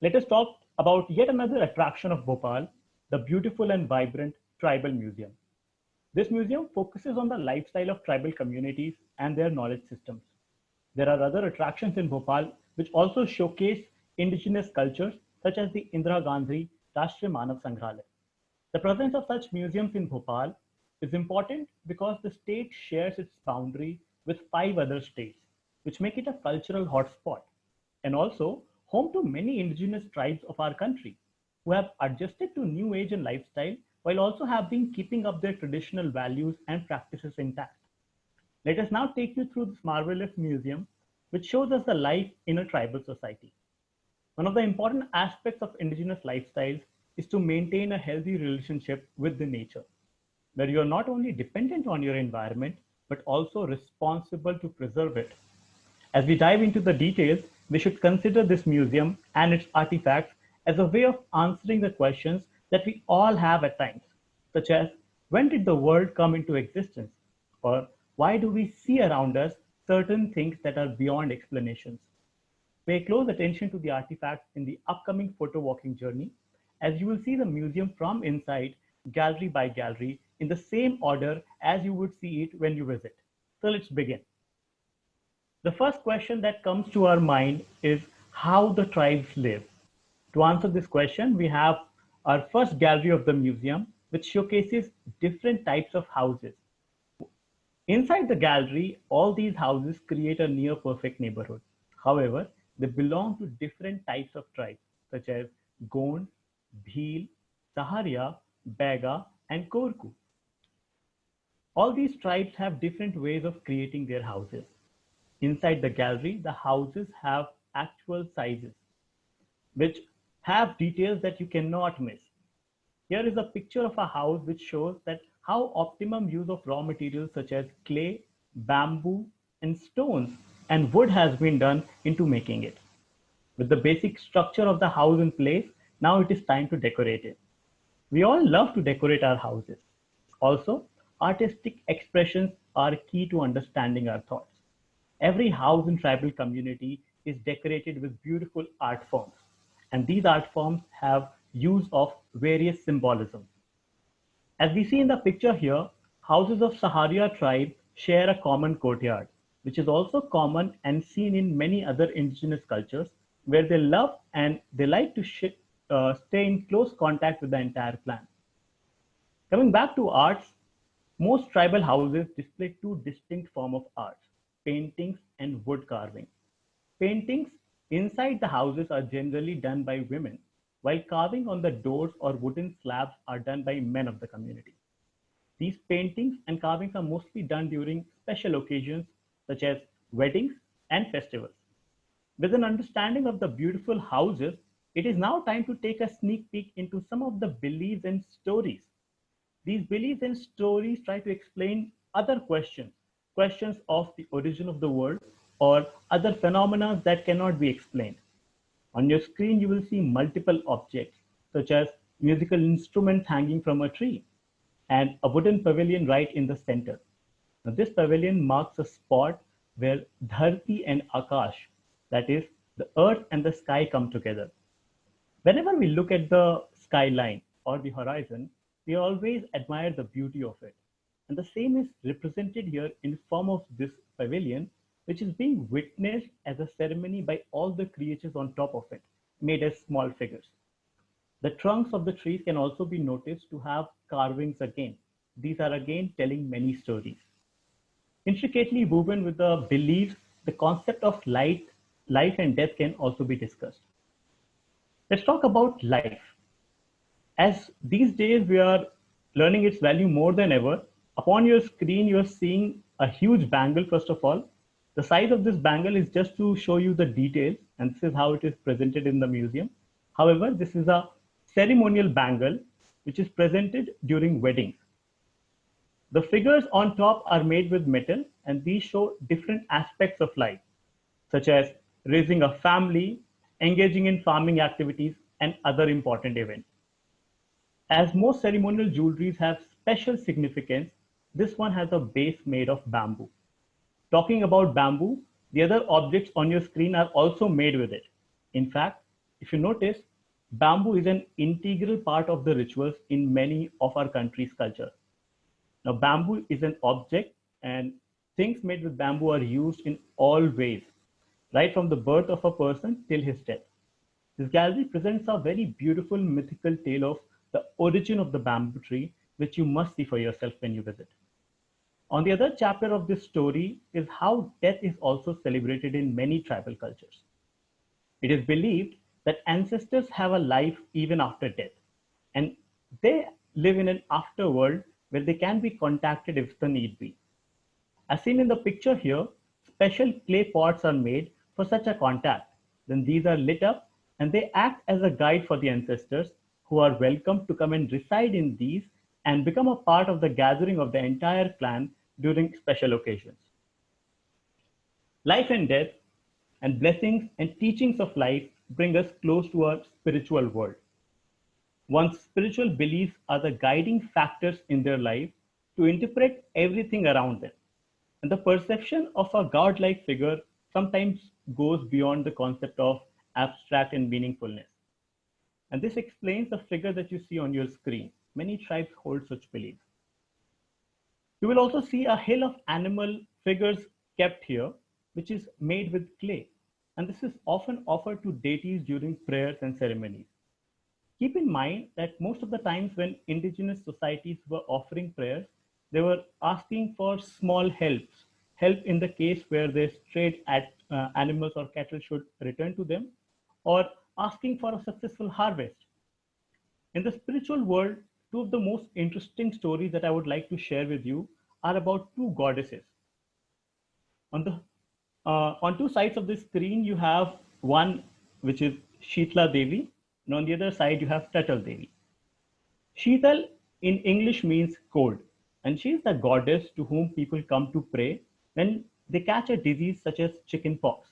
Let us talk about yet another attraction of Bhopal, the beautiful and vibrant Tribal Museum. This museum focuses on the lifestyle of tribal communities and their knowledge systems. There are other attractions in Bhopal which also showcase indigenous cultures, such as the Indira Gandhi Rashtriya Manav Sangrahalaya. The presence of such museums in Bhopal is important because the state shares its boundary with five other states, which make it a cultural hotspot and also home to many indigenous tribes of our country who have adjusted to new age and lifestyle while also have been keeping up their traditional values and practices intact. Let us now take you through this marvelous museum, which shows us the life in a tribal society. One of the important aspects of indigenous lifestyles is to maintain a healthy relationship with the nature, where you are not only dependent on your environment, but also responsible to preserve it. As we dive into the details, we should consider this museum and its artifacts as a way of answering the questions that we all have at times, such as when did the world come into existence? Or why do we see around us certain things that are beyond explanations? Pay close attention to the artifacts in the upcoming photo walking journey, as you will see the museum from inside, gallery by gallery, in the same order as you would see it when you visit. So let's begin. The first question that comes to our mind is how the tribes live. To answer this question, we have our first gallery of the museum, which showcases different types of houses. Inside the gallery, all these houses create a near perfect neighborhood. However, they belong to different types of tribes, such as Gond, Bhil, Saharia, Bega, and Korku. All these tribes have different ways of creating their houses. Inside the gallery, the houses have actual sizes, which have details that you cannot miss. Here is a picture of a house which shows that how optimum use of raw materials such as clay, bamboo, and stones and wood has been done into making it. With the basic structure of the house in place, now it is time to decorate it. We all love to decorate our houses. Also, artistic expressions are key to understanding our thoughts. Every house in tribal community is decorated with beautiful art forms, and these art forms have use of various symbolism. As we see in the picture here, houses of Saharia tribe share a common courtyard, which is also common and seen in many other indigenous cultures where they love and they like to stay in close contact with the entire clan. Coming back to arts, most tribal houses display two distinct forms of arts, paintings and wood carving. Paintings inside the houses are generally done by women, while carving on the doors or wooden slabs are done by men of the community. These paintings and carvings are mostly done during special occasions such as weddings and festivals. With an understanding of the beautiful houses, it is now time to take a sneak peek into some of the beliefs and stories. These beliefs and stories try to explain other questions, questions of the origin of the world or other phenomena that cannot be explained. On your screen, you will see multiple objects, such as musical instruments hanging from a tree and a wooden pavilion right in the center. Now, this pavilion marks a spot where Dharti and Akash, that is, the earth and the sky, come together. Whenever we look at the skyline or the horizon, we always admire the beauty of it. And the same is represented here in the form of this pavilion, which is being witnessed as a ceremony by all the creatures on top of it, made as small figures. The trunks of the trees can also be noticed to have carvings again. These are again telling many stories. Intricately woven with the beliefs, the concept of life and death can also be discussed. Let's talk about life. As these days we are learning its value more than ever, upon your screen you are seeing a huge bangle first of all. The size of this bangle is just to show you the details, and this is how it is presented in the museum. However, this is a ceremonial bangle which is presented during weddings. The figures on top are made with metal and these show different aspects of life, such as raising a family, engaging in farming activities, and other important events. As most ceremonial jewelries have special significance, this one has a base made of bamboo. Talking about bamboo, the other objects on your screen are also made with it. In fact, If you notice, bamboo is an integral part of the rituals in many of our country's culture. Now, bamboo is an object, and things made with bamboo are used in all ways, right from the birth of a person till his death. This gallery presents a very beautiful mythical tale of the origin of the bamboo tree, which you must see for yourself when you visit. On the other chapter of this story is how death is also celebrated in many tribal cultures. It is believed that ancestors have a life even after death, and they live in an afterworld where they can be contacted if the need be. As seen in the picture here, special clay pots are made for such a contact. Then these are lit up and they act as a guide for the ancestors who are welcome to come and reside in these and become a part of the gathering of the entire clan during special occasions. Life and death and blessings and teachings of life bring us close to our spiritual world. One's spiritual beliefs are the guiding factors in their life to interpret everything around them. And the perception of a godlike figure sometimes goes beyond the concept of abstract and meaningfulness. And this explains the figure that you see on your screen. Many tribes hold such beliefs. You will also see a hill of animal figures kept here, which is made with clay. And this is often offered to deities during prayers and ceremonies. Keep in mind that most of the times when indigenous societies were offering prayers, they were asking for small helps, help in the case where their strayed animals or cattle should return to them, or asking for a successful harvest. In the spiritual world, two of the most interesting stories that I would like to share with you are about two goddesses. On the on two sides of the screen, you have one which is Shitla Devi, and on the other side, you have Tatal Devi. Sheetal in English means cold, and she is the goddess to whom people come to pray when they catch a disease such as chickenpox,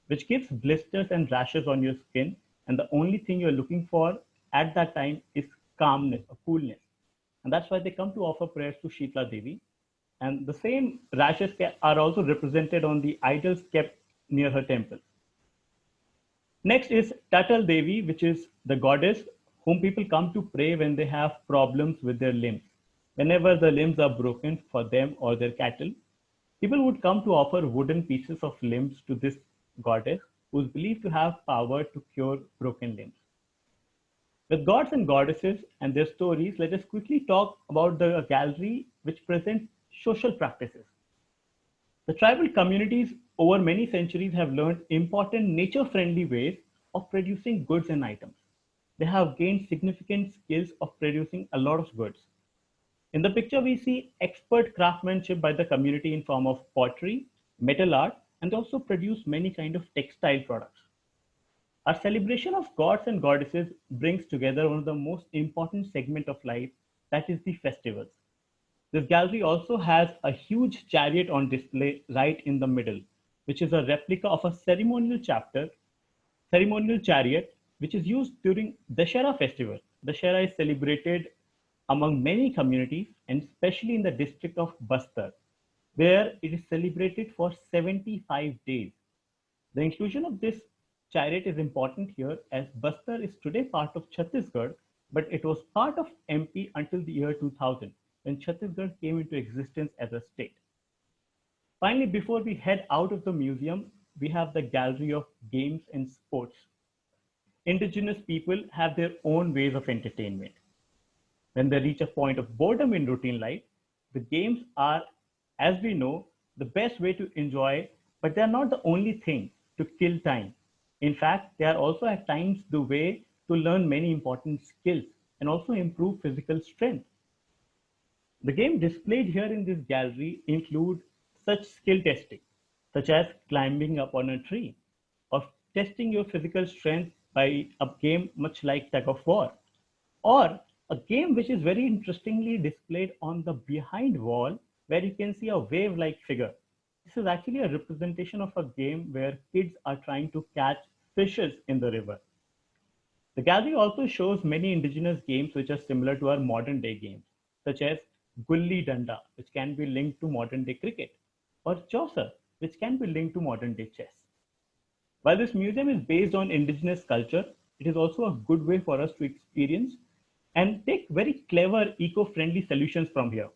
which gives blisters and rashes on your skin, and the only thing you're looking for at that time is calmness or coolness. And that's why they come to offer prayers to Sheetla Devi. And the same rashes are also represented on the idols kept near her temple. Next is Tatal Devi, which is the goddess whom people come to pray when they have problems with their limbs. Whenever the limbs are broken for them or their cattle, people would come to offer wooden pieces of limbs to this goddess, who is believed to have power to cure broken limbs. With gods and goddesses and their stories, let us quickly talk about the gallery which presents social practices. The tribal communities over many centuries have learned important nature-friendly ways of producing goods and items. They have gained significant skills of producing a lot of goods. In the picture, we see expert craftsmanship by the community in form of pottery, metal art, and they also produce many kind of textile products. Our celebration of gods and goddesses brings together one of the most important segment of life, that is the festivals. This gallery also has a huge chariot on display right in the middle, which is a replica of a ceremonial chariot, which is used during Dashera festival. Dashera is celebrated among many communities and especially in the district of Bastar, where it is celebrated for 75 days. The inclusion of this chariot is important here as Bastar is today part of Chhattisgarh, but it was part of MP until the year 2000 when Chhattisgarh came into existence as a state. Finally, before we head out of the museum, we have the Gallery of Games and Sports. Indigenous people have their own ways of entertainment. When they reach a point of boredom in routine life, the games are, as we know, the best way to enjoy, but they are not the only thing to kill time. In fact, they are also at times the way to learn many important skills and also improve physical strength. The game displayed here in this gallery include such skill testing, such as climbing up on a tree, or testing your physical strength by a game much like tug of war, or a game which is very interestingly displayed on the behind wall where you can see a wave-like figure. This is actually a representation of a game where kids are trying to catch fishes in the river. The gallery also shows many indigenous games which are similar to our modern day games, such as Gulli Danda, which can be linked to modern day cricket, or Chaucer, which can be linked to modern day chess. While this museum is based on indigenous culture, it is also a good way for us to experience and take very clever eco-friendly solutions from here.